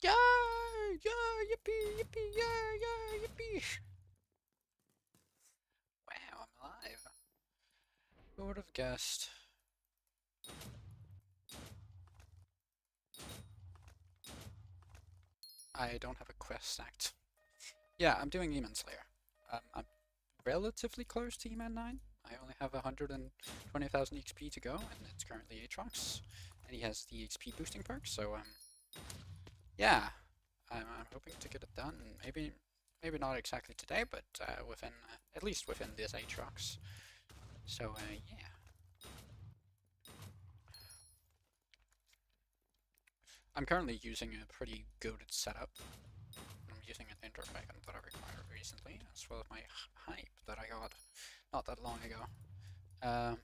Yay! Yay! Yippee! Yippee! Yay! Yay! Yippee! Wow, I'm alive. Who would have guessed? I don't have a quest stacked. Yeah, I'm doing Eman Slayer. I'm relatively close to Eman 9. I only have 120,000 XP to go, and it's currently Aatrox. And he has the XP boosting perk, so yeah, I'm hoping to get it done. Maybe not exactly today, but within at least within this Aatrox. So yeah. I'm currently using a pretty goated setup. I'm using an indoor dragon that I acquired recently, as well as my hype that I got not that long ago. Um,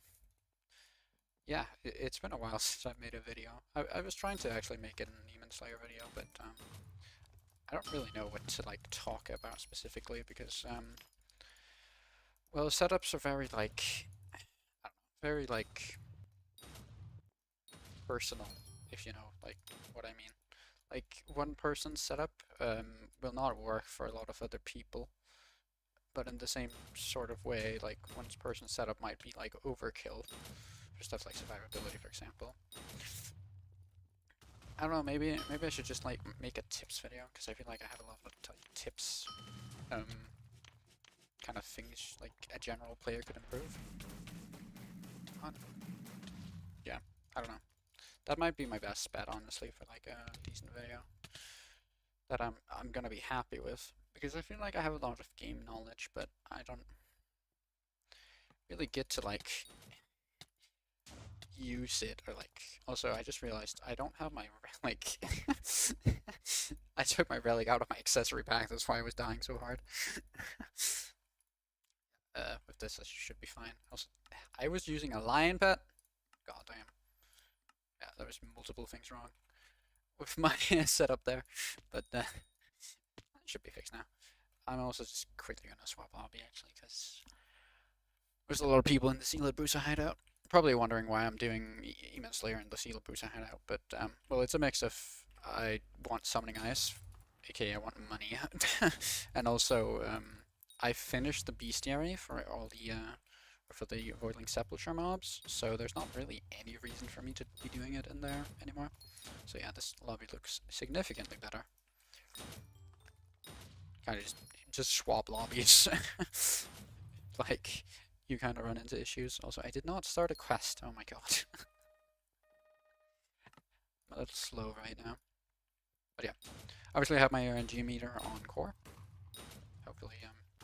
yeah, it's been a while since I've made a video. I was trying to actually make an Demon Slayer video, but I don't really know what to like talk about specifically because well, setups are very like very like personal, if you know like what I mean. Like one person's setup will not work for a lot of other people, but in the same sort of way, like one person's setup might be like overkill for stuff like survivability, for example. I don't know. Maybe I should just like make a tips video because I feel like I have a lot of tips, um, kind of things like a general player could improve on. Yeah, I don't know. That might be my best bet, honestly, for like a decent video that I'm gonna be happy with because I feel like I have a lot of game knowledge, but I don't really get to like use it or like. Also, I just realized I don't have my like. I took my relic out of my accessory pack. That's why I was dying so hard. With this, I should be fine. Also, I was using a lion pet. God damn. Yeah, there was multiple things wrong with my setup there, but it should be fixed now. I'm also just quickly gonna swap lobby actually because there's a lot of people in the Seal Busa hideout. Probably wondering why I'm doing Eman Slayer in the Seal Busa hideout, but well, it's a mix of I want summoning ice, aka I want money, and also I finished the bestiary for all the for the Voidling Sepulture mobs, so there's not really any reason for me to be doing it in there anymore. So yeah, this lobby looks significantly better. Kind of just swap lobbies. Like, you kind of run into issues. Also, I did not start a quest. Oh my god. I'm a little slow right now. But yeah, obviously I have my RNG meter on core. Hopefully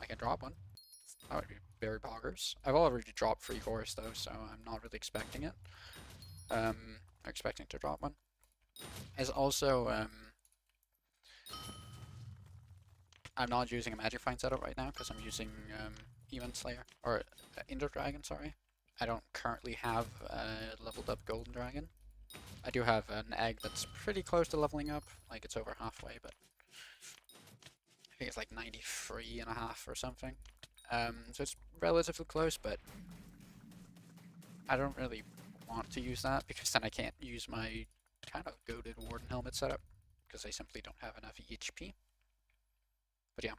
I can drop one. That would be very boggers. I've already dropped 3 cores though, so I'm not really expecting it. Expecting to drop one. Is also I'm not using a Magic Find setup right now because I'm using Eman Slayer or Ender Dragon. Sorry, I don't currently have a leveled up Golden Dragon. I do have an egg that's pretty close to leveling up, like it's over halfway, but I think it's like 93.5 or something. So it's relatively close, but I don't really want to use that because then I can't use my kind of goated Warden Helmet setup because I simply don't have enough EHP. But yeah,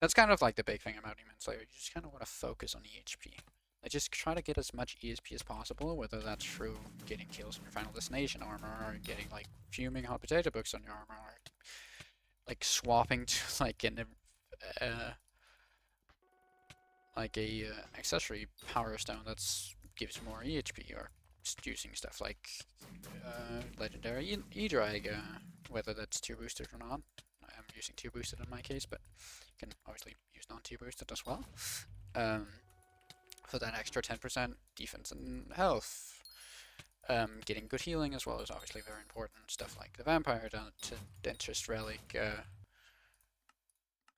that's kind of like the big thing about Demon Slayer. You just kind of want to focus on EHP. Like just try to get as much ESP as possible, whether that's through getting kills on your Final Destination armor, or getting like fuming hot potato books on your armor, or like swapping to like a accessory power stone that's gives more EHP, or just using stuff like legendary E-Drag, whether that's tier boosted or not. I'm using tier boosted in my case, but you can obviously use non-tier boosted as well. For that extra 10% defense and health. Getting good healing as well is obviously very important. Stuff like the Vampire Dentist Relic,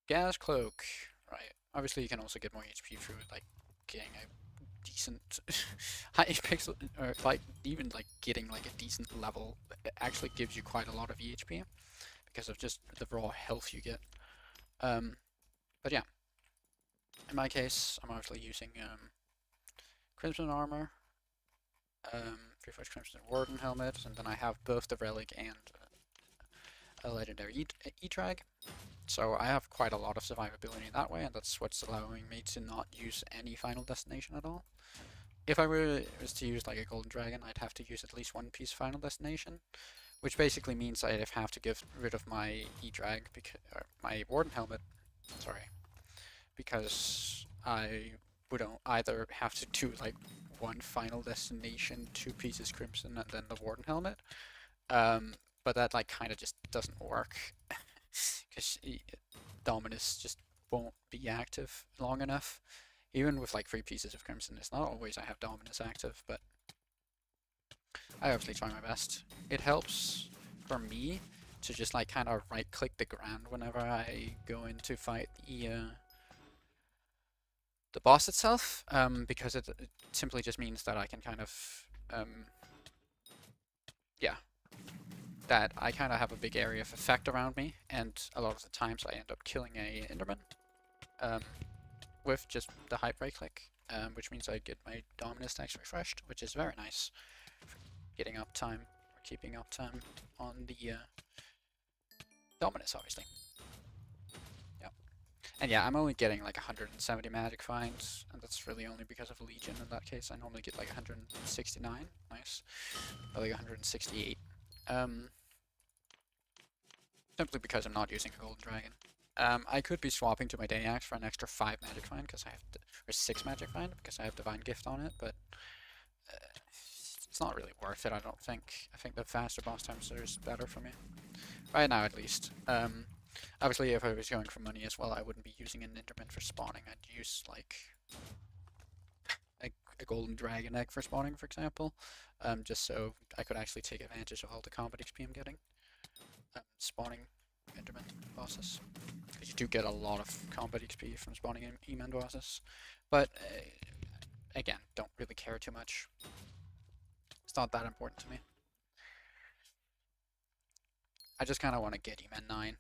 Gas Cloak, right? Obviously you can also get more HP through like getting a decent high pixel, or like even like getting like a decent level. It actually gives you quite a lot of EHP because of just the raw health you get. But yeah, in my case, I'm obviously using Crimson Armor, 3 Crimson Warden Helmet, and then I have both the Relic and a legendary E-Drag. So I have quite a lot of survivability that way, and that's what's allowing me to not use any Final Destination at all. If I was to use like a Golden Dragon, I'd have to use at least one piece of Final Destination, which basically means I'd have to get rid of my E-Drag, my Warden Helmet, sorry, because I would either have to do like one Final Destination, 2 pieces Crimson, and then the Warden Helmet. But that like kind of just doesn't work because Dominus just won't be active long enough. Even with like 3 pieces of Crimson, it's not always I have Dominus active, but I obviously try my best. It helps for me to just like kind of right click the ground whenever I go in to fight the boss itself, because it simply just means that I can kind of yeah, that I kind of have a big area of effect around me, and a lot of the times I end up killing a Enderman with just the hype right click, which means I get my Dominus stacks refreshed, which is very nice for getting uptime or keeping uptime on the Dominus, obviously. Yeah, and yeah, I'm only getting like 170 magic finds, and that's really only because of Legion. In that case, I normally get like 169. Nice, or like 168. Simply because I'm not using a Golden Dragon. I could be swapping to my Day Axe for an extra 5 magic find because I have, or 6 magic find because I have Divine Gift on it, but it's not really worth it, I don't think. I think the faster boss times is better for me. Right now, at least. Obviously, if I was going for money as well, I wouldn't be using an Enderman for spawning. I'd use, like, a Golden Dragon egg for spawning, for example, just so I could actually take advantage of all the combat XP I'm getting. Spawning Enderman bosses. Because you do get a lot of combat XP from spawning Eman bosses. But, again, don't really care too much. It's not that important to me. I just kind of want to get Eman 9.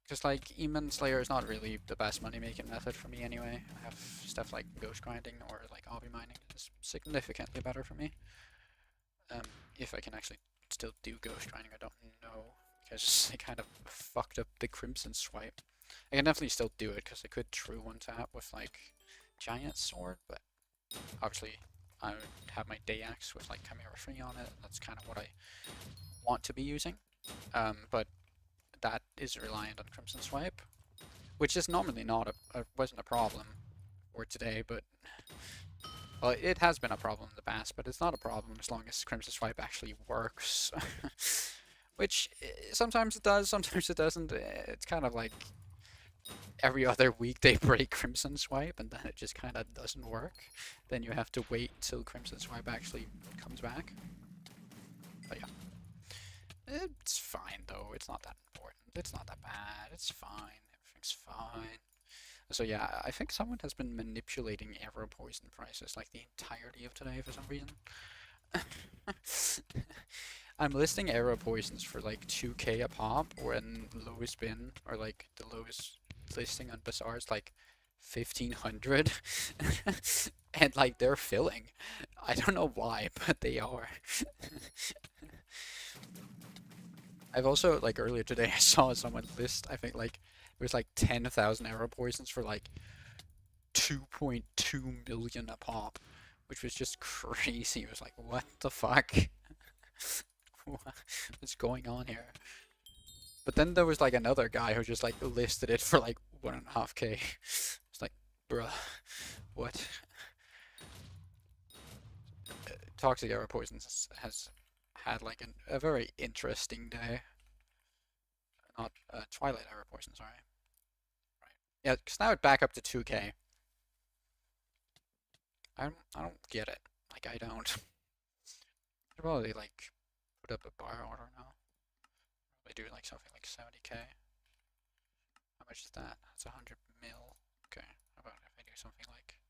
Because, like, Eman Slayer is not really the best money-making method for me anyway. I have stuff like ghost grinding or, like, obby mining is significantly better for me. If I can actually still do ghost grinding, I don't know. Because I kind of fucked up the Crimson Swipe. I can definitely still do it, because I could true one tap with, like, Giant Sword, but obviously I would have my Day Axe with, like, Chimera Free on it. That's kind of what I want to be using. But that is reliant on Crimson Swipe, which is normally not wasn't a problem for today, but well, it has been a problem in the past, but it's not a problem as long as Crimson Swipe actually works. Which sometimes it does, sometimes it doesn't. It's kind of like every other week they break Crimson Swipe, and then it just kind of doesn't work. Then you have to wait till Crimson Swipe actually comes back. But yeah. It's fine though, it's not that important. It's not that bad, it's fine, everything's fine. So yeah, I think someone has been manipulating arrow poison prices like the entirety of today for some reason. I'm listing arrow poisons for like 2k a pop when lowest bin, or like the lowest listing on Bazaar is like 1500. And like they're filling. I don't know why, but they are. I've also, like earlier today, I saw someone list, I think like, it was like 10,000 arrow poisons for like 2.2 million a pop, which was just crazy. It was like, what the fuck? What's going on here? But then there was like another guy who just like listed it for like 1.5k. It's like, bruh, what? Toxic arrow poisons has had like a very interesting day. Not Twilight arrow poison, sorry. Right. Yeah, because now it's back up to 2k. I don't get it. Like I don't. Should probably like put up a bar order now. Probably do like something like 70k. How much is that? That's 100 mil. Okay. How about if I do something like,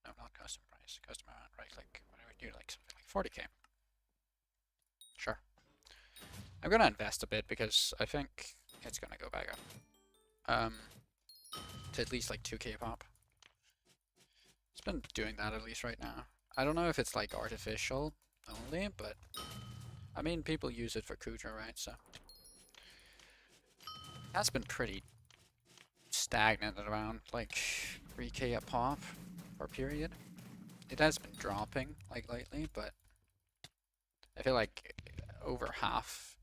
no, not custom price, custom amount, right? Like what do we do? Like something like 40k. Sure. I'm gonna invest a bit because I think it's gonna go back up. To at least like 2k pop. It's been doing that at least right now. I don't know if it's like artificial only, but I mean people use it for Kuja, right? So That's been pretty stagnant at around like 3k a pop per period. It has been dropping like lately, but I feel like over half,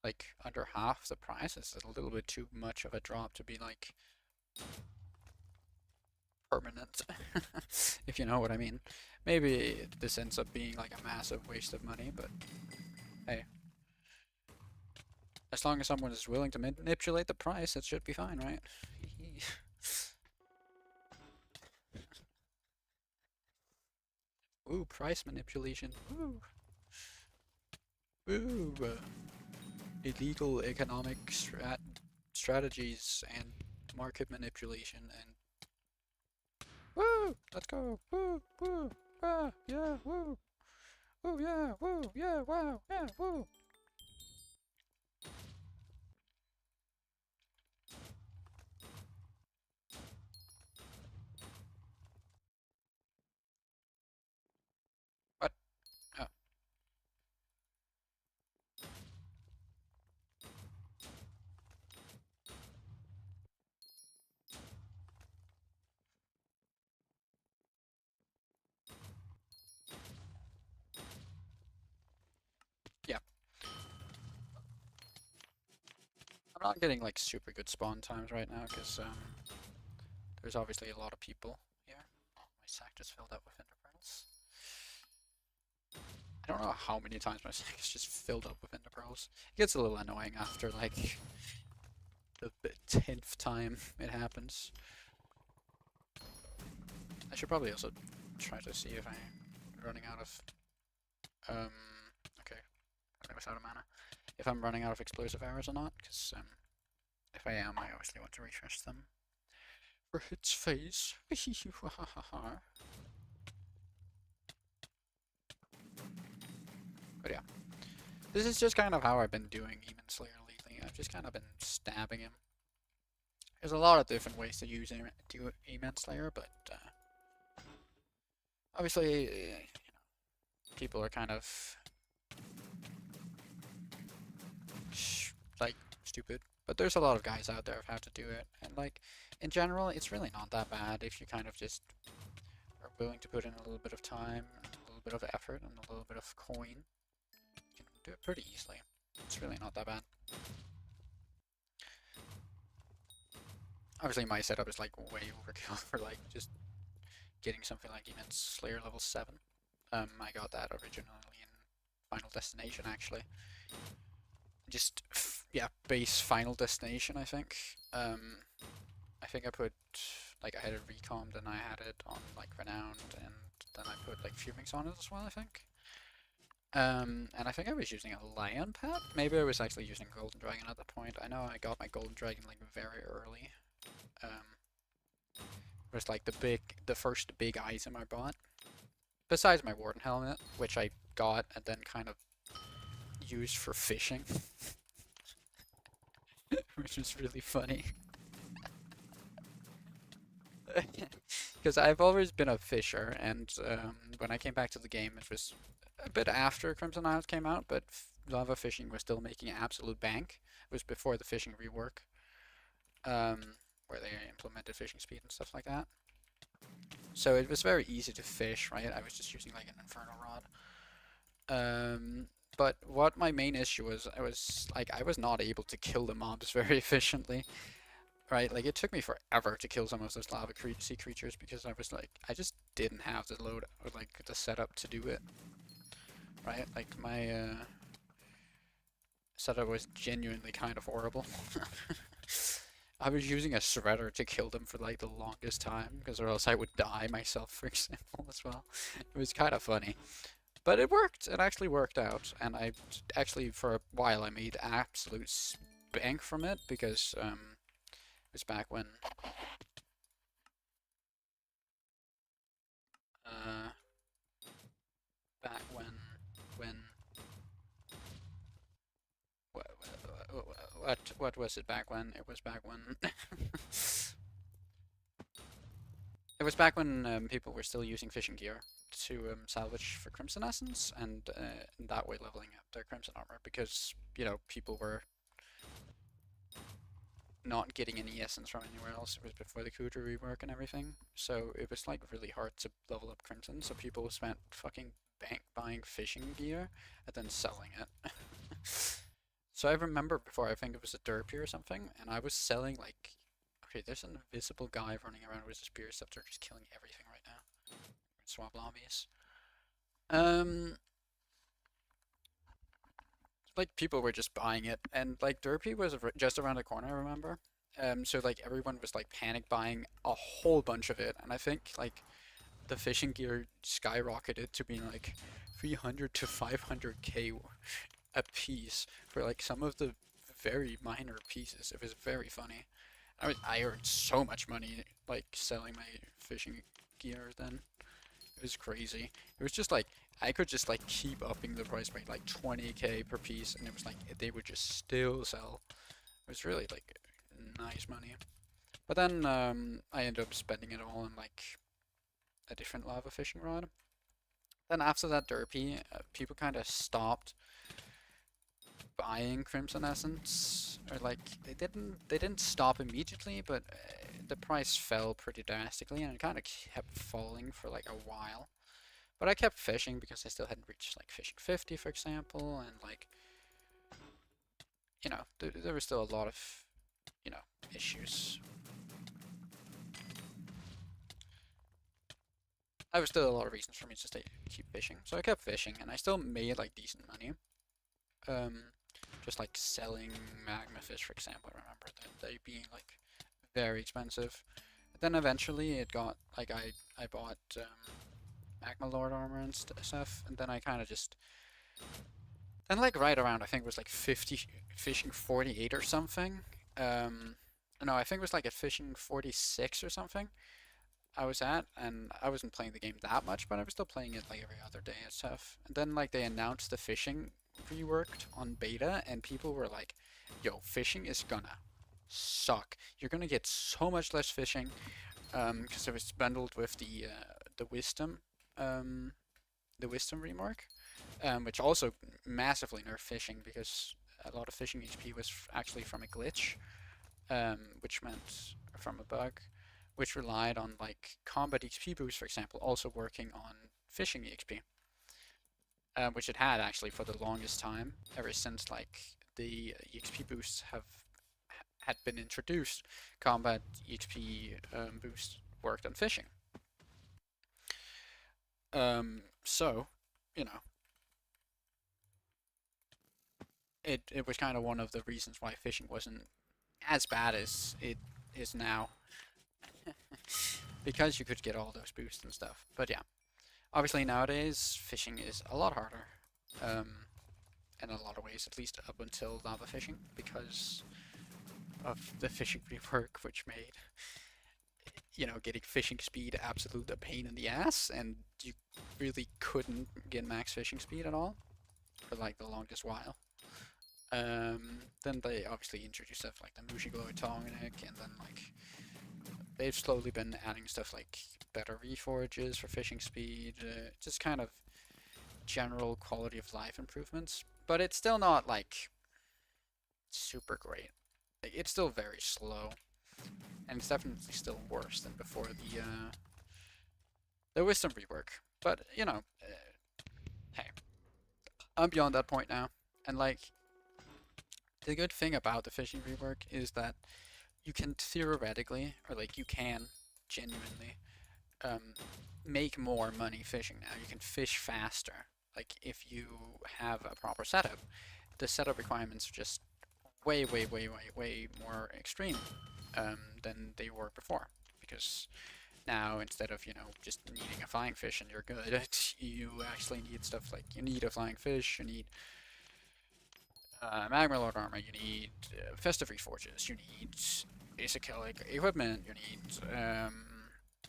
like under half the price is a little bit too much of a drop to be like permanent, if you know what I mean. Maybe this ends up being like a massive waste of money, but hey, as long as someone is willing to manipulate the price, it should be fine, right? Ooh, price manipulation. Ooh. Ooh. Illegal economic strategies and market manipulation and woo! Let's go! Woo! Woo! Ah! Yeah! Woo! Woo! Yeah! Woo! Yeah! Wow! Yeah! Woo! What? Oh, yeah. I'm not getting like super good spawn times right now because there's obviously a lot of people here. Oh, my sack just filled up with ender pearls. I don't know how many times my sack is just filled up with ender pearls. It gets a little annoying after like the 10th time it happens. I should probably also try to see if I'm running out of okay, I was out of mana. If I'm running out of explosive arrows or not, because if I am, I obviously want to refresh them for its face. But yeah, this is just kind of how I've been doing Eman Slayer lately. I've just kind of been stabbing him. There's a lot of different ways to use Eman Slayer, but obviously, people are kind of like stupid. But there's a lot of guys out there of how to do it, and like in general, it's really not that bad if you kind of just are willing to put in a little bit of time, a little bit of effort, and a little bit of coin. You can do it pretty easily. It's really not that bad. Obviously, my setup is like way overkill for like just getting something like even Slayer level 7. I got that originally in Final Destination actually. Just yeah, base Final Destination I think. I think I put like I had it recommed and I had it on like Renowned and then I put like Fumings on it as well I think. And I think I was using a Lion Pet. Maybe I was actually using Golden Dragon at that point. I know I got my Golden Dragon like very early. It was like the first big item I bought. Besides my Warden Helmet, which I got and then kind of used for fishing. Which is really funny. Because I've always been a fisher, and when I came back to the game, it was a bit after Crimson Isles came out, but lava fishing was still making absolute bank. It was before the fishing rework, where they implemented fishing speed and stuff like that. So it was very easy to fish, right? I was just using like an Inferno Rod. But what my main issue was, I was not able to kill the mobs very efficiently. Right, like it took me forever to kill some of those lava sea creatures because I was like, I just didn't have the load or like the setup to do it. Right, like my setup was genuinely kind of horrible. I was using a shredder to kill them for like the longest time because or else I would die myself, for example, as well. It was kind of funny. But it worked. It actually worked out, and I actually for a while I made absolute bank from it because it was back when uh, back when what was it back when? It was back when it was back when people were still using fishing gear to salvage for Crimson Essence and in that way leveling up their Crimson armor because you know people were not getting any essence from anywhere else. It was before the Kuja rework and everything, so it was like really hard to level up Crimson. So people spent fucking bank buying fishing gear and then selling it. So I remember before, I think it was a derpy or something, and I was selling like, okay, there's an invisible guy running around with a spear scepter just killing everything right now. Swap lobbies. Um, like people were just buying it, and like derpy was just around the corner, I remember. So like everyone was like panic buying a whole bunch of it, and I think like the fishing gear skyrocketed to being like 300 to 500k a piece for like some of the very minor pieces. It was very funny. I earned so much money like selling my fishing gear then. It was crazy. It was just like I could just like keep upping the price by like 20k per piece, and it was like they would just still sell. It was really like nice money. But then I ended up spending it all on like a different lava fishing rod. Then after that derpy, people kind of stopped buying Crimson Essence, or like they didn't stop immediately, but the price fell pretty drastically, and it kind of kept falling for like a while. But I kept fishing because I still hadn't reached like fishing 50, for example, and like there was still a lot of issues. There was still a lot of reasons for me to keep fishing, so I kept fishing, and I still made like decent money. Um, just like selling magma fish, for example. I remember that they being like very expensive. But then eventually it got like I bought magma lord armor and stuff, and then I kind of just then like right around I think it was like 50 fishing 48 or something. No, I think it was like at fishing 46 or something. I was at, and I wasn't playing the game that much, but I was still playing it like every other day and stuff. And then like they announced the fishing reworked on beta, and people were like, "Yo, fishing is gonna suck. You're gonna get so much less fishing." Because it was bundled with the wisdom, um, the wisdom remark, which also massively nerfed fishing because a lot of fishing HP was actually from a glitch, which meant from a bug, which relied on like combat XP boost, for example, also working on fishing XP, which it had actually for the longest time, ever since like the EXP boosts had been introduced. Combat EXP boost worked on fishing. So, you know, it was kind of one of the reasons why fishing wasn't as bad as it is now, because you could get all those boosts and stuff. But yeah, obviously nowadays fishing is a lot harder, um, in a lot of ways, at least up until lava fishing, because of the fishing rework, which made getting fishing speed absolute a pain in the ass, and you really couldn't get max fishing speed at all for like the longest while. Then they obviously introduced stuff like the Mushiglow Tonic, and then like they've slowly been adding stuff like better reforges for fishing speed, just kind of general quality of life improvements. But it's still not like super great. It's still very slow, and it's definitely still worse than before the wisdom rework. But hey, I'm beyond that point now, and like the good thing about the fishing rework is that you can theoretically, or like you can genuinely, make more money fishing now. You can fish faster. Like if you have a proper setup, the setup requirements are just way, way, way, way, way more extreme than they were before. Because now instead of just needing a flying fish and you're good, you actually need stuff like you need a flying fish, you need magma lord armor, you need festive reforges, you need basic like equipment, you need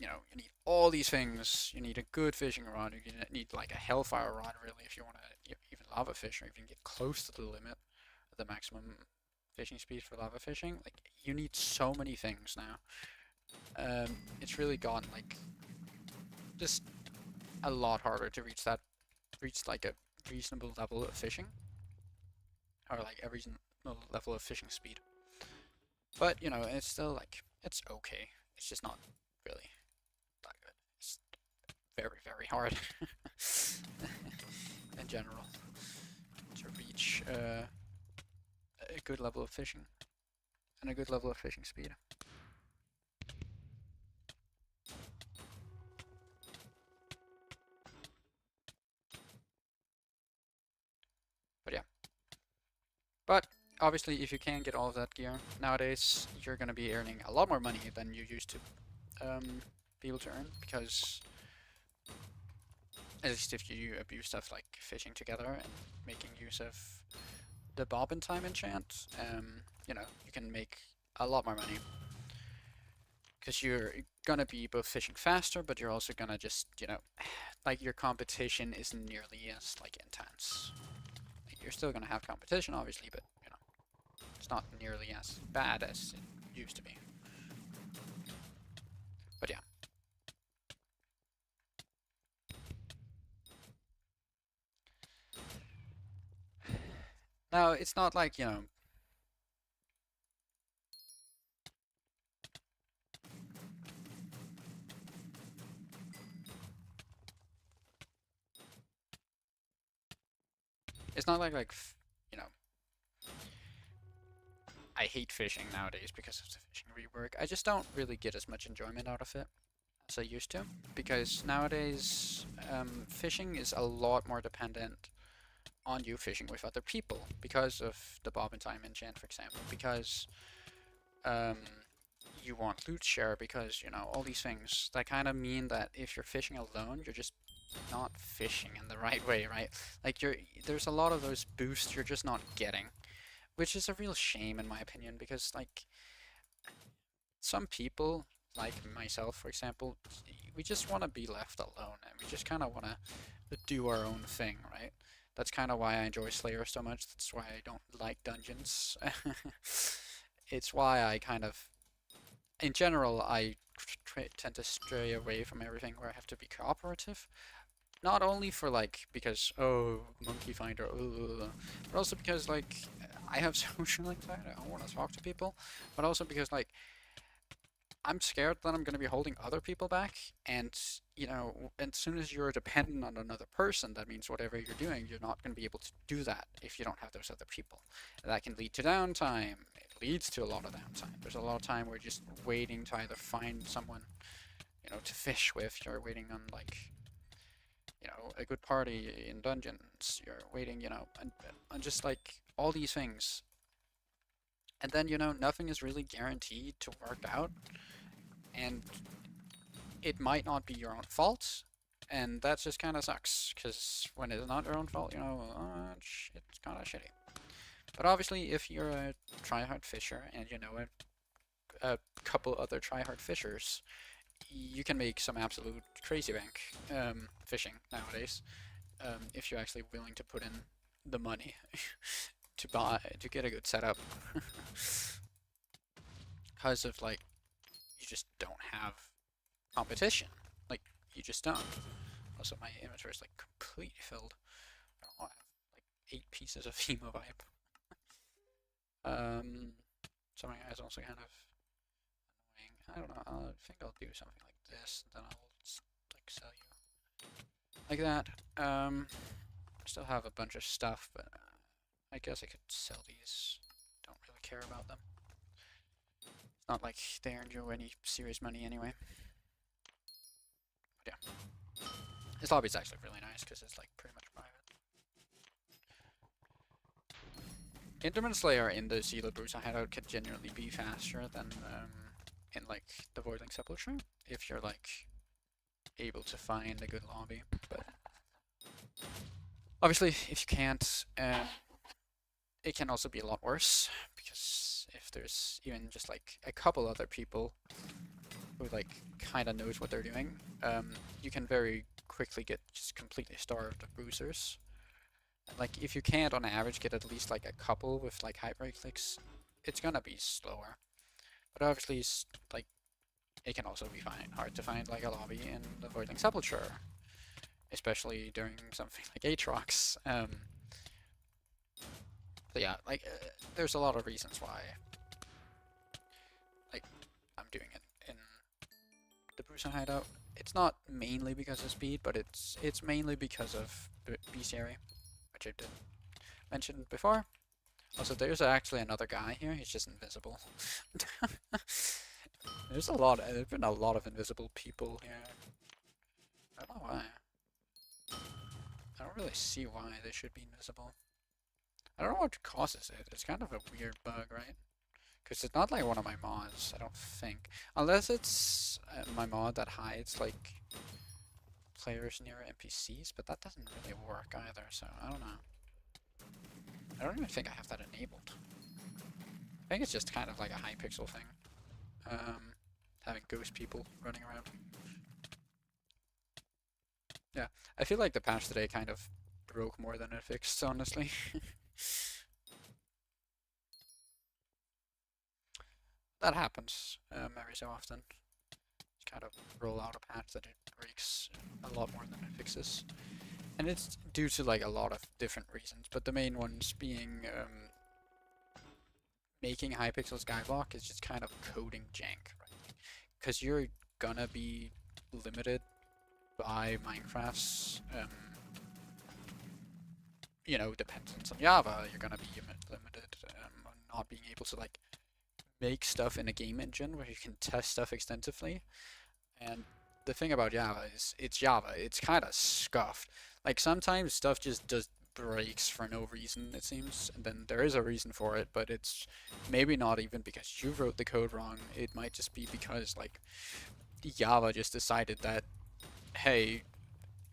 you need all these things. You need a good fishing rod. You need like a hellfire rod, really, if you want to even lava fish, or even get close to the limit of the maximum fishing speed for lava fishing. Like you need so many things now. It's really gotten like just a lot harder to reach like a reasonable level of fishing, or like a reasonable level of fishing speed. But, you know, it's still like, it's okay. It's just not really that good. It's very, very hard in general to reach a good level of fishing and a good level of fishing speed. But yeah. But obviously, if you can get all of that gear nowadays, you're gonna be earning a lot more money than you used to be able to earn, because at least if you abuse stuff like fishing together and making use of the bobbin time enchant, you know, you can make a lot more money because you're gonna be both fishing faster, but you're also gonna just, you know, like your competition isn't nearly as like intense. Like, you're still gonna have competition, obviously, but you know, it's not nearly as bad as it used to be. But yeah. Now, it's not like, you know, it's not like, you know, I hate fishing nowadays because of the fishing rework. I just don't really get as much enjoyment out of it as I used to, because nowadays fishing is a lot more dependent on you fishing with other people because of the bob and time enchant, for example, because um, you want loot share, because you know all these things that kind of mean that if you're fishing alone, you're just not fishing in the right way, right? Like there's a lot of those boosts you're just not getting, which is a real shame in my opinion, because like some people, like myself for example, we just want to be left alone and we just kind of want to do our own thing, right? That's kind of why I enjoy Slayer so much. That's why I don't like dungeons. It's why I kind of, in general, I tend to stray away from everything where I have to be cooperative. Not only for like, because, oh, monkey finder, but also because like, I have social anxiety, I don't want to talk to people, but also because like, I'm scared that I'm going to be holding other people back, and you know, as soon as you're dependent on another person, that means whatever you're doing, you're not going to be able to do that if you don't have those other people. That can lead to downtime. It leads to a lot of downtime. There's a lot of time where you're just waiting to either find someone, you know, to fish with. You're waiting on like, you know, a good party in dungeons. You're waiting, you know, and just like all these things. And then, you know, nothing is really guaranteed to work out. And it might not be your own fault, and that just kind of sucks, because when it's not your own fault, you know, it's kind of shitty. But obviously, if you're a tryhard fisher and you know a couple other tryhard fishers, you can make some absolute crazy bank fishing nowadays, if you're actually willing to put in the money to get a good setup. Because of like, you just don't have competition. Like, you just don't. Also, my inventory is like completely filled. I don't know, I have like 8 pieces of Emo Vibe. Something that's also kind of annoying. I don't know. I think I'll do something like this, and then I'll like sell you like that. I still have a bunch of stuff, but I guess I could sell these. Don't really care about them. It's not like they earn you any serious money anyway. But yeah. This lobby is actually really nice because it's like pretty much private. Intermittent Slayer in the Sealed Bruiser hideout could genuinely be faster than in like the Voidling Sepulchre if you're like able to find a good lobby. But obviously, if you can't, it can also be a lot worse, because if there's even just like a couple other people who like kind of knows what they're doing, you can very quickly get just completely starved of bruisers. Like, if you can't on average get at least like a couple with like high break clicks, it's gonna be slower. But obviously, like, it can also be hard to find like a lobby in the Voidling Sepulchre, especially during something like Aatrox. So yeah, like, there's a lot of reasons why doing it in the Bruiser hideout. It's not mainly because of speed, but it's mainly because of bestiary, which I did mention before. Also, there's actually another guy here. He's just invisible. There's been a lot of invisible people here. I don't know why. I don't really see why they should be invisible. I don't know what causes it. It's kind of a weird bug, right? Because it's not like one of my mods, I don't think. Unless it's my mod that hides, like, players near NPCs, but that doesn't really work either, so I don't know. I don't even think I have that enabled. I think it's just kind of like a Hypixel thing. Having ghost people running around. Yeah, I feel like the patch today kind of broke more than it fixed, honestly. That happens every so often. Just kind of roll out a patch that it breaks a lot more than it fixes. And it's due to like a lot of different reasons, but the main ones being making Hypixel Skyblock is just kind of coding jank, right? Because you're gonna be limited by Minecraft's, you know, dependence on Java. You're gonna be limited on not being able to like make stuff in a game engine where you can test stuff extensively. And the thing about Java is it's Java. It's kind of scuffed. Like sometimes stuff just breaks for no reason, it seems, and then there is a reason for it, but it's maybe not even because you wrote the code wrong. It might just be because like Java just decided that, hey,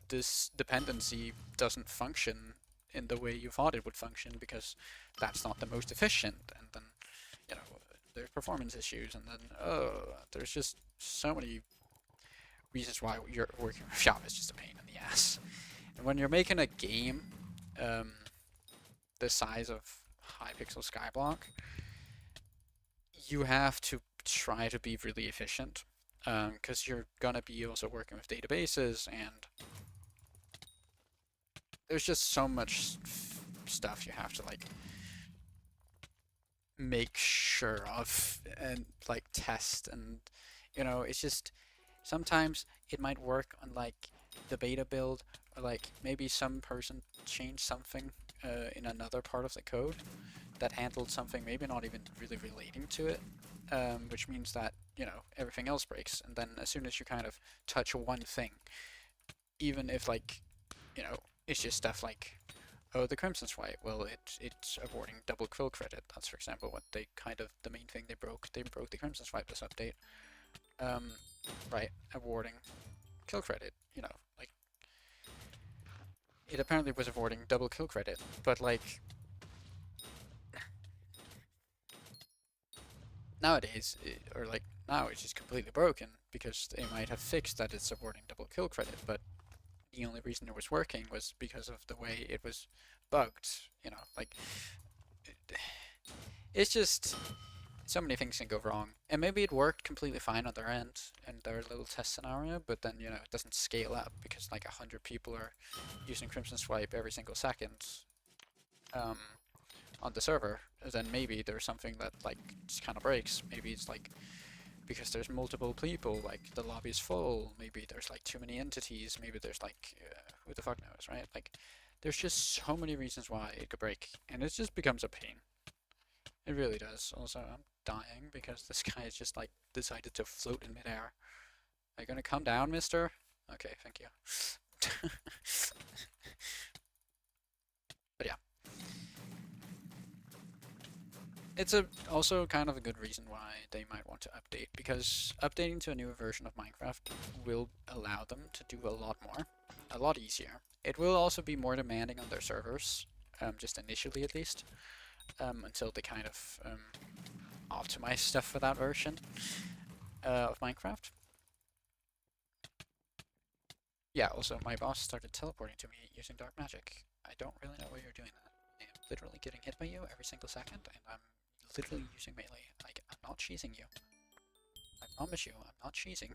this dependency doesn't function in the way you thought it would function because that's not the most efficient, and then, you know, there's performance issues, and then there's just so many reasons why you're working with Java is just a pain in the ass. And when you're making a game the size of Hypixel Skyblock, you have to try to be really efficient, because you're gonna be also working with databases, and there's just so much stuff you have to like make sure of and like test, and you know, it's just sometimes it might work on like the beta build, or like maybe some person changed something in another part of the code that handled something maybe not even really relating to it, which means that, you know, everything else breaks, and then as soon as you kind of touch one thing, even if like, you know, it's just stuff like, oh, the Crimson Swipe, well, it's awarding double kill credit. That's, for example, what they kind of, the main thing they broke. They broke the Crimson Swipe this update. Right, awarding kill credit, you know, like, it apparently was awarding double kill credit, but like, nowadays, or like, now it's just completely broken, because they might have fixed that it's awarding double kill credit, but the only reason it was working was because of the way it was bugged, you know, like, it's just, so many things can go wrong, and maybe it worked completely fine on their end, in their little test scenario, but then, you know, it doesn't scale up, because like 100 people are using Crimson Swipe every single second, on the server, then maybe there's something that like just kind of breaks. Maybe it's like because there's multiple people, like the lobby's full, maybe there's like too many entities, maybe there's like, who the fuck knows, right? Like, there's just so many reasons why it could break, and it just becomes a pain. It really does. Also, I'm dying because this guy has just like decided to float in midair. Are you gonna come down, mister? Okay, thank you. But yeah. It's also kind of a good reason why they might want to update, because updating to a newer version of Minecraft will allow them to do a lot more, a lot easier. It will also be more demanding on their servers, just initially at least, until they kind of optimize stuff for that version of Minecraft. Yeah, also my boss started teleporting to me using dark magic. I don't really know why you're doing that. I am literally getting hit by you every single second, and I'm literally using melee. Like, I'm not cheesing you. I promise you, I'm not cheesing.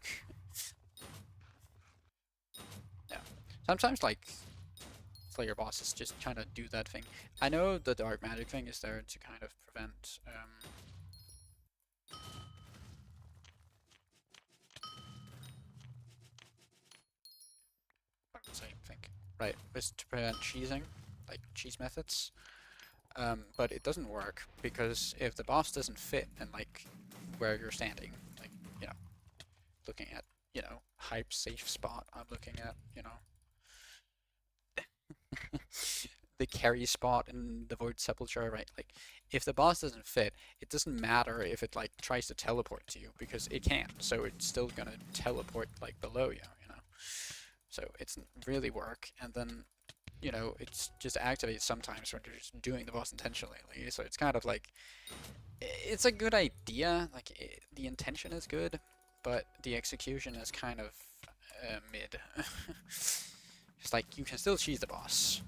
Yeah. Sometimes, like, Slayer bosses just kind of do that thing. I know the dark magic thing is there to kind of prevent, right? Is to prevent cheesing, like cheese methods. But it doesn't work because if the boss doesn't fit in like where you're standing, like you know, looking at hype safe spot, I'm looking at the carry spot in the Void Sepulchre, right? Like, if the boss doesn't fit, it doesn't matter if it like tries to teleport to you because it can't. So it's still gonna teleport like below you, you know. So it doesn't really work, and then it's just activates sometimes when you're just doing the boss intentionally. So it's kind of like it's a good idea. Like the intention is good, but the execution is kind of mid. It's like you can still cheese the boss,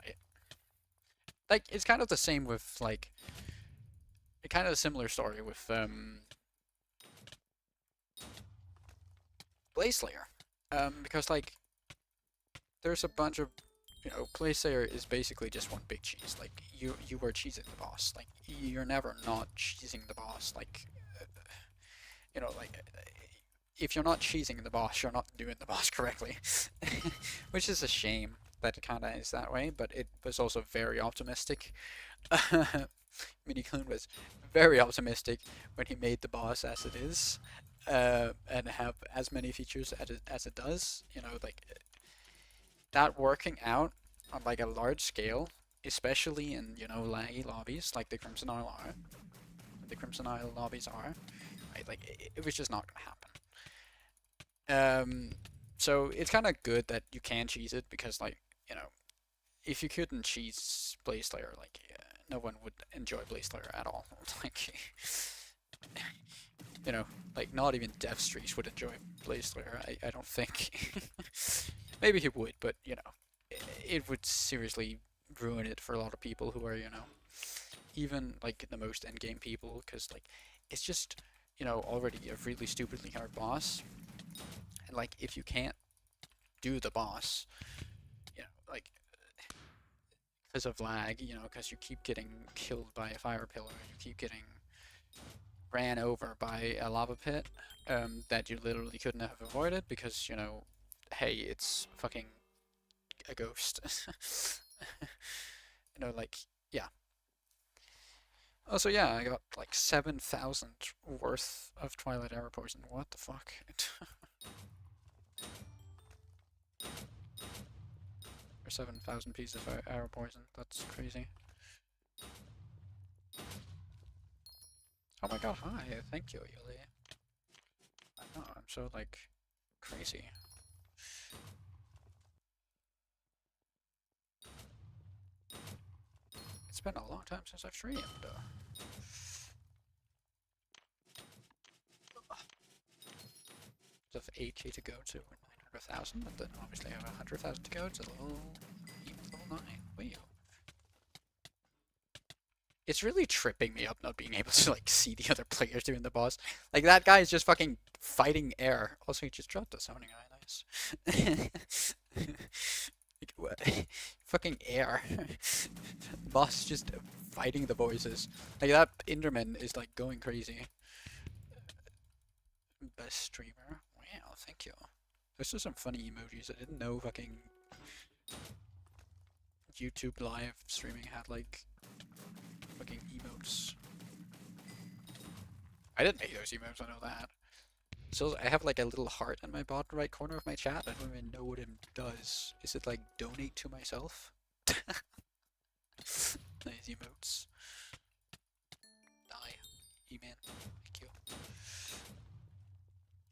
right? Like it's kind of the same with like kind of a similar story with Blaze Slayer, because like there's a bunch of Blaze Slayer is basically just one big cheese. Like you were cheesing the boss. Like you're never not cheesing the boss. Like like if you're not cheesing the boss, you're not doing the boss correctly, which is a shame that it kind of is that way. But it was also very optimistic. Minikun was very optimistic when he made the boss as it is, and have as many features as it does. Like that working out on like a large scale, especially in laggy lobbies like the Crimson Isle are, lobbies are, right? Like it was just not gonna happen. So it's kind of good that you can cheese it because like if you couldn't cheese Blaze Slayer, like no one would enjoy Blaze Slayer at all. Like like not even Death Streets would enjoy Blaze Slayer. I don't think. Maybe he would, but it would seriously ruin it for a lot of people who are even like the most end game people, because like it's just already a really stupidly hard boss, and like if you can't do the boss, like because of lag, because you keep getting killed by a fire pillar, you keep getting ran over by a lava pit, that you literally couldn't have avoided because hey, it's fucking a ghost. Like yeah. Also, yeah, I got like 7,000 worth of Twilight Arrow Poison. What the fuck? Or 7,000 pieces of Arrow Poison. That's crazy. Oh my god, hi. Thank you, Yuli. I know, I'm so, like, crazy. It's been a long time since I've streamed. Of 8k to go to 900,000, and then obviously I have 100,000 to go to level 9. Wait. It's really tripping me up not being able to like see the other players doing the boss. Like that guy is just fucking fighting air. Also, he just dropped a summoning eye. Nice. Like, what? Fucking air. Boss just fighting the voices. Like that Enderman is like going crazy. Best streamer. Wow, thank you. Those are some funny emojis. I didn't know fucking YouTube live streaming had like fucking emotes. I didn't make those emotes, I know that. So I have like a little heart in my bottom right corner of my chat. I don't even know what it does. Is it like donate to myself? Nice emotes. Die. Eman. Thank you.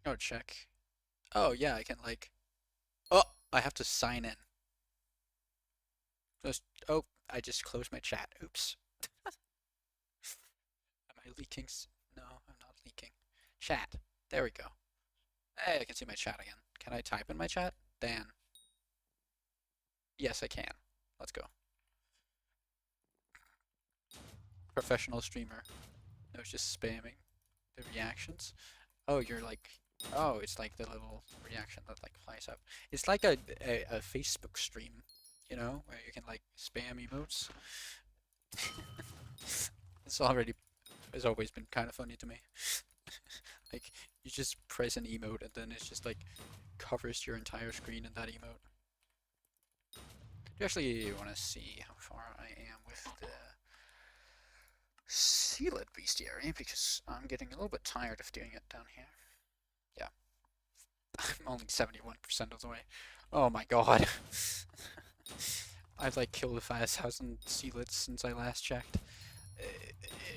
Oh, check. Oh, yeah, I can like... Oh! I have to sign in. Just... Oh, I just closed my chat. Oops. Am I leaking? No, I'm not leaking. Chat. There we go. Hey, I can see my chat again. Can I type in my chat? Dan. Yes, I can. Let's go. Professional streamer. No, it's just spamming the reactions. Oh, you're like... Oh, it's like the little reaction that like flies up. It's like a Facebook stream, where you can like spam emotes. It's always been kind of funny to me. Like you just press an emote and then it's just like covers your entire screen in that emote. Actually want to see how far I am with the Sealed Bestiary because I'm getting a little bit tired of doing it down here. Yeah, I'm only 71% of the way. Oh my god. I've like killed 5,000 Sealeds since I last checked.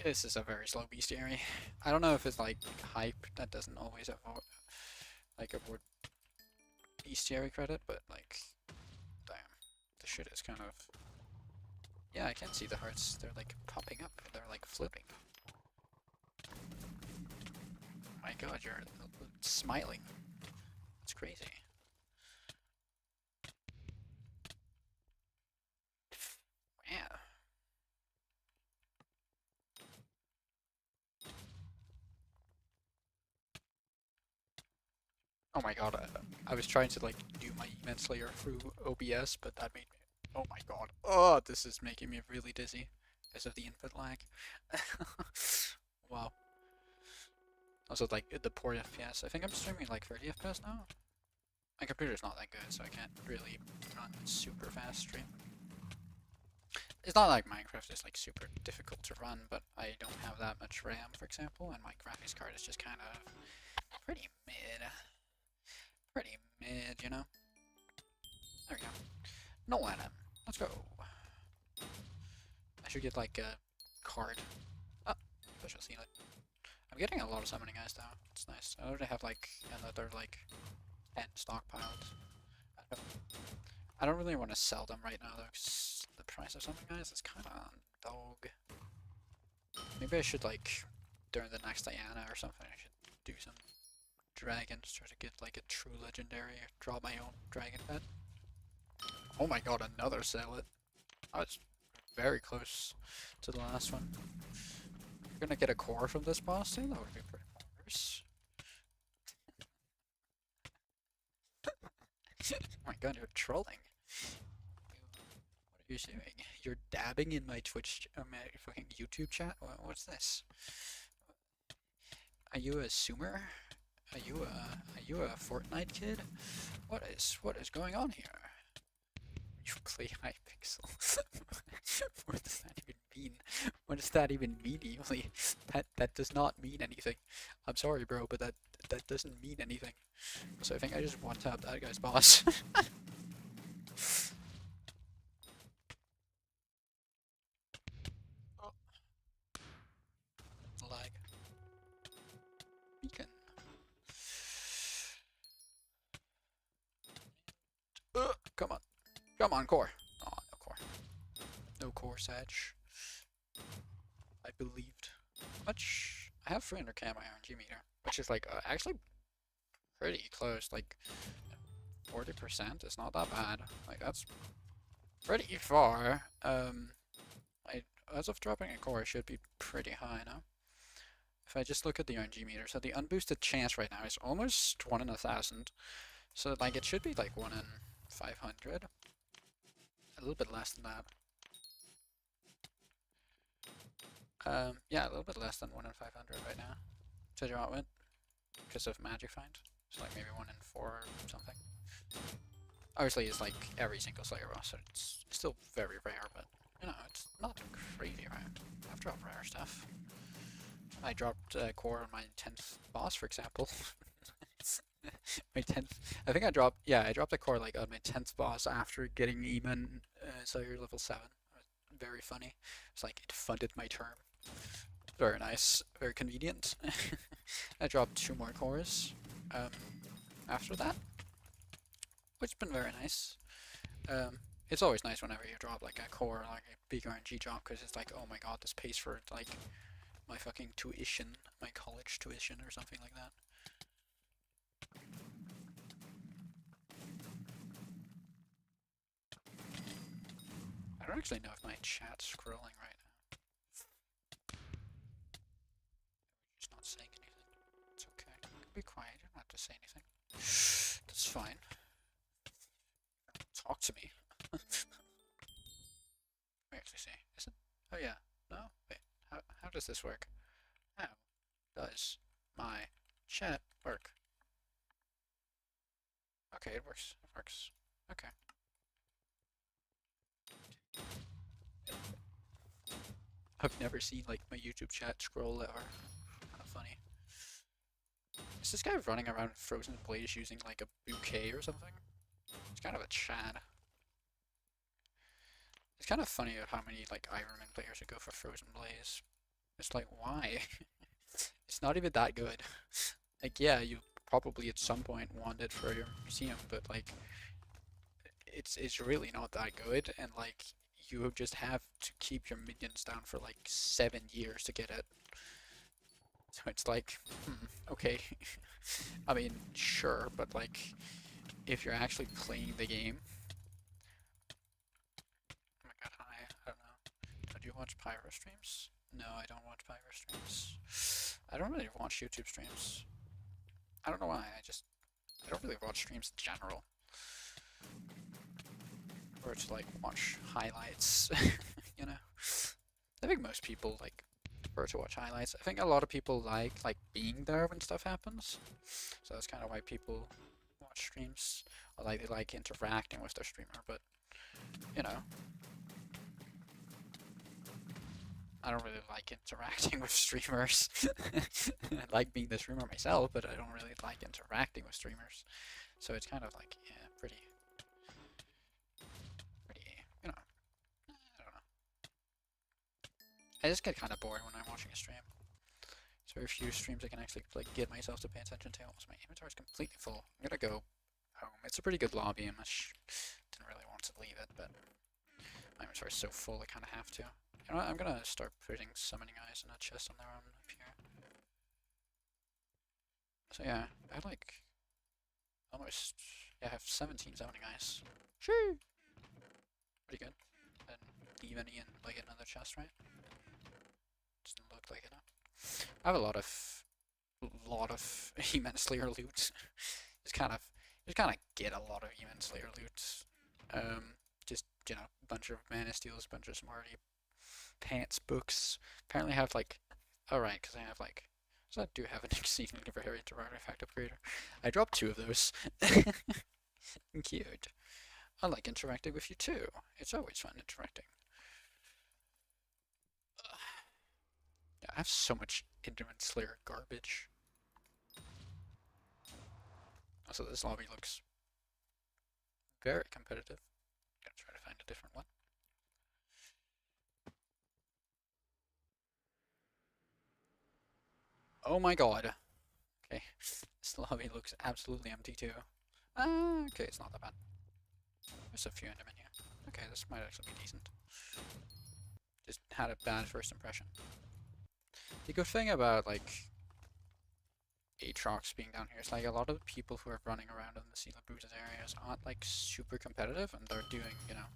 This is a very slow bestiary. I don't know if it's like hype that doesn't always award bestiary credit, but like, damn, the shit is kind of. Yeah, I can see the hearts. They're like popping up. They're like floating. My god, you're smiling. It's crazy. Yeah. Oh my god, I was trying to like do my Eman Slayer through OBS, but that made me. Oh my god. Oh, this is making me really dizzy because of the input lag. Wow. Also, like the poor FPS. I think I'm streaming like 30 FPS now. My computer's not that good, so I can't really run super fast stream. It's not like Minecraft is like super difficult to run, but I don't have that much RAM, for example, and my graphics card is just kind of pretty mid. Pretty mid, you know? There we go. No Adam. Let's go. I should get like a card. Oh, special Sealet. I'm getting a lot of summoning eyes though. It's nice. I already have like another like 10 stockpiled. I don't really want to sell them right now though, because the price of summoning eyes is kind of dog. Maybe I should like during the next Diana or something. I should do some dragons, try to get like a true legendary, or draw my own dragon pet. Oh my god, another Zealot. I was very close to the last one. We're gonna get a core from this boss too, that would be pretty nice. Oh my god, you're trolling. What are you doing? You're dabbing in my Twitch, my fucking YouTube chat? What's this? Are you a Sumer? Are you a Fortnite kid? What is going on here? You play Hypixel. What does that even mean? What does that even mean, Evely? That does not mean anything. I'm sorry, bro, but that doesn't mean anything. So I think I just one-tapped that guy's boss. Oh, lag. Beacon. Come on. Come on, core. Oh, no core. No core, Satch. I believed. Much. I have 300k on my RNG meter, which is like actually pretty close. Like 40% is not that bad. Like that's pretty far. I as of dropping a core, I should be pretty high now. If I just look at the RNG meter, so the unboosted chance right now is almost 1 in 1,000. So like it should be like 1 in 500. A little bit less than that. Yeah, a little bit less than 1 in 500 right now to draw it with because of Magic Find. It's like maybe 1 in 4 or something. Obviously, it's like every single Slayer boss, so it's still very rare, but you know, it's not crazy rare. I've dropped rare stuff. I dropped core on my 10th boss, for example. My 10th. I think I dropped. Yeah, I dropped a core like on my 10th boss after getting Eman Slayer level 7. Very funny. It's like it funded my term. Very nice. Very convenient. I dropped 2 more cores after that, which has been very nice. It's always nice whenever you drop like a core, like a big RNG drop, because it's like, oh my god, this pays for like my fucking tuition, my college tuition or something like that. I don't actually know if my chat's scrolling right now. Just not saying anything. It's okay. Be quiet. You don't have to say anything. That's fine. Talk to me. Wait, actually see. Is it? Oh yeah. No? Wait. How does this work? How does my chat work? Okay, it works. It works. Okay. I've never seen like my YouTube chat scroll ever. Kind of funny. Is this guy running around Frozen Blaze using like a bouquet or something? It's kind of a Chad. It's kind of funny how many like Ironman players would go for Frozen Blaze. It's like, why? It's not even that good. Like, yeah, you probably at some point want it for your museum, but like, it's really not that good, and like, you just have to keep your minions down for like 7 years to get it. So it's like, okay. I mean, sure, but like, if you're actually playing the game. Oh my god, hi. I don't know. Do you watch Pyro streams? No, I don't watch Pyro streams. I don't really watch YouTube streams. I don't know why. I don't really watch streams in general. Or to like watch highlights, you know. I think most people like prefer to watch highlights. I think a lot of people like being there when stuff happens. So that's kind of why people watch streams. Or like they like interacting with their streamer, but you know. I don't really like interacting with streamers. I like being the streamer myself, but I don't really like interacting with streamers. So it's kind of like, yeah, pretty, you know, I don't know. I just get kind of bored when I'm watching a stream. There's very few streams I can actually like get myself to pay attention to. Also, my inventory is completely full. I'm gonna go home. It's a pretty good lobby. Didn't really want to leave it, but my inventory is so full I kind of have to. You know what? I'm gonna start putting summoning eyes in a chest on their own up here. So yeah, I have like almost, yeah, I have 17 summoning eyes. Shoo! Pretty good. And leave any in like another chest, right? Doesn't look like it. Huh? I have a lot of Eman Slayer loot. just kind of get a lot of Eman Slayer loot. Just you know, a bunch of Mana Steals, a bunch of Smarty Pants books. Apparently I have like, oh right, because I have like, so I do have an exceedingly rare artifact upgrader. I dropped 2 of those. Cute. I like interacting with you too. It's always fun interacting. Yeah, I have so much Enderman Slayer garbage. Also, this lobby looks very competitive. Gotta try to find a different one. Oh my god. Okay, this lobby looks absolutely empty too. Okay, it's not that bad. There's a few Endermen here. Okay, this might actually be decent. Just had a bad first impression. The good thing about like Aatrox being down here is like a lot of the people who are running around in the Sea Bruises areas aren't like super competitive, and they're doing, you know,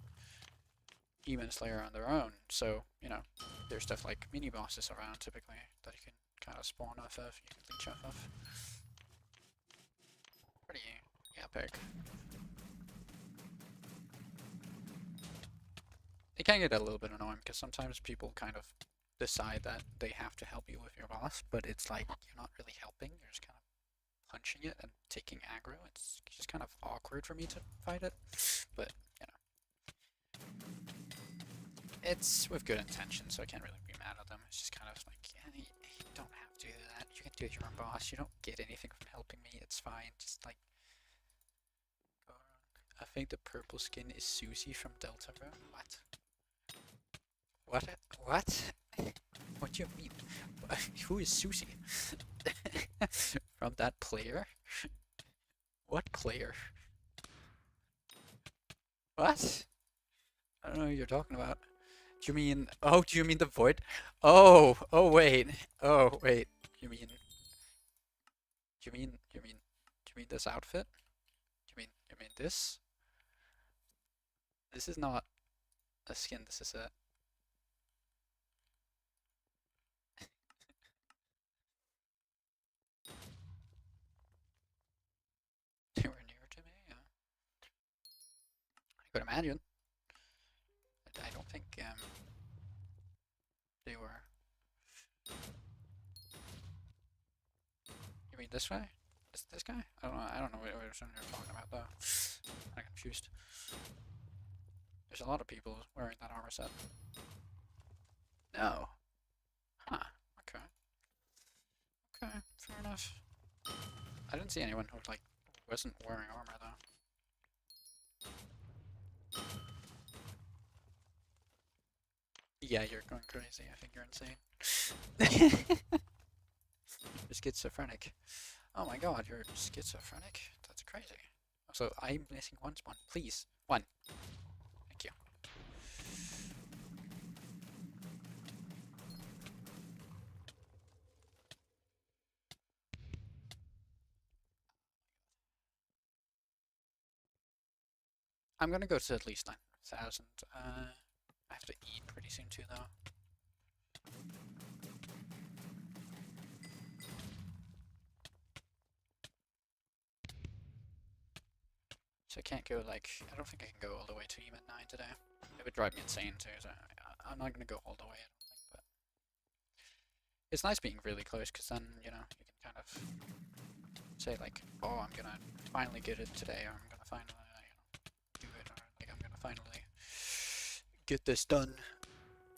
Eman Slayer on their own. So, you know, there's stuff like mini bosses around typically that you can kind of spawn off of, you can leech off of. Pretty epic. It can get a little bit annoying because sometimes people kind of decide that they have to help you with your boss, but it's like you're not really helping, you're just kind of punching it and taking aggro. It's just kind of awkward for me to fight it, but you know, it's with good intention, so I can't really be mad at them. It's just kind of like, yeah, you don't have to do that. You can do it, you're a boss. You don't get anything from helping me. It's fine. Just like go around. I think the purple skin is Susie from Deltarune. What? What? What? What do you mean? Who is Susie? From that player? What player? What? I don't know what you're talking about. Do you mean? Oh, do you mean the void? Oh, oh wait. Oh wait. You mean? Do you mean? Do you mean this outfit? You mean this? This is not a skin. This is a. They were near to me. Yeah. I could imagine. I don't think they were. You mean this way? This guy? I don't know. I don't know what you're talking about though. I'm confused. There's a lot of people wearing that armor set. No. Huh. Okay. Okay, fair enough. I didn't see anyone who, like, wasn't wearing armor, though. Yeah, you're going crazy. I think you're insane. You're schizophrenic. Oh my god, you're schizophrenic? That's crazy. So I'm missing one spawn. Please. One. Thank you. I'm gonna go to at least 9,000. I have to eat pretty soon too, though. So I can't go, like, I don't think I can go all the way to Eman 9 today. It would drive me insane too, so I'm not gonna go all the way, I don't think, but it's nice being really close, because then, you know, you can kind of say, like, oh, I'm gonna finally get it today, or I'm gonna finally, do it, or, like, I'm gonna finally get this done.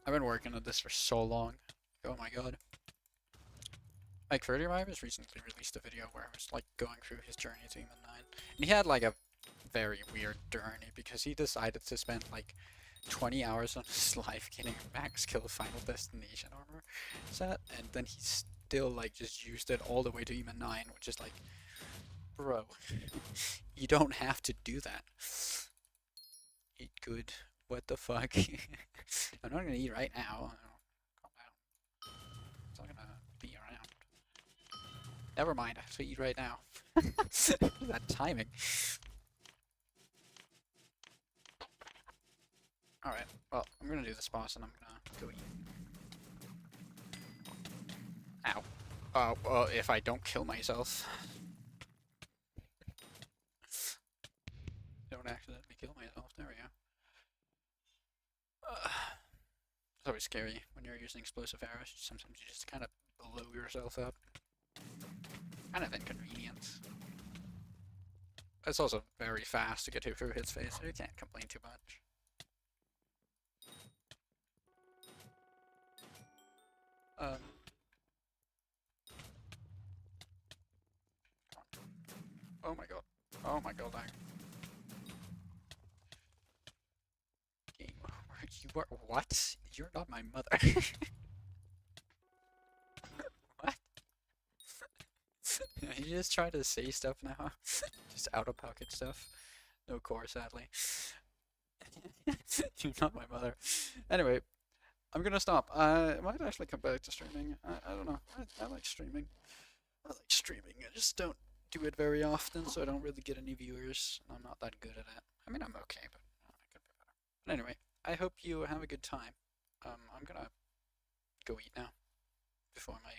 I've been working on this for so long. Oh my god. Like, 30 has recently released a video where I was, like, going through his journey to Eman 9. And he had, like, a very weird journey, because he decided to spend, like, 20 hours on his life getting a max kill Final Destination armor set, and then he still, like, just used it all the way to Eman 9, which is like, bro, you don't have to do that. Eat good. What the fuck? I'm not gonna eat right now. Calm down. It's not gonna be around. Never mind, I have to eat right now. That timing. Alright, well, I'm gonna do this boss and I'm gonna go eat. Ow. Oh, well, if I don't kill myself. Don't accidentally kill myself, there we go. It's always scary when you're using explosive arrows. Sometimes you just kind of blow yourself up. Kind of inconvenient. It's also very fast to get through his face, so you can't complain too much. Oh my god. Oh my god, game over. You are what? You're not my mother. What? You just try to say stuff now? Just out of pocket stuff. No core, sadly. You're not my mother. Anyway, I'm gonna stop. I might actually come back to streaming. I don't know. I like streaming. I like streaming. I just don't do it very often, so I don't really get any viewers. I'm not that good at it. I mean, I'm okay, but I could be better. But anyway, I hope you have a good time. I'm gonna go eat now before my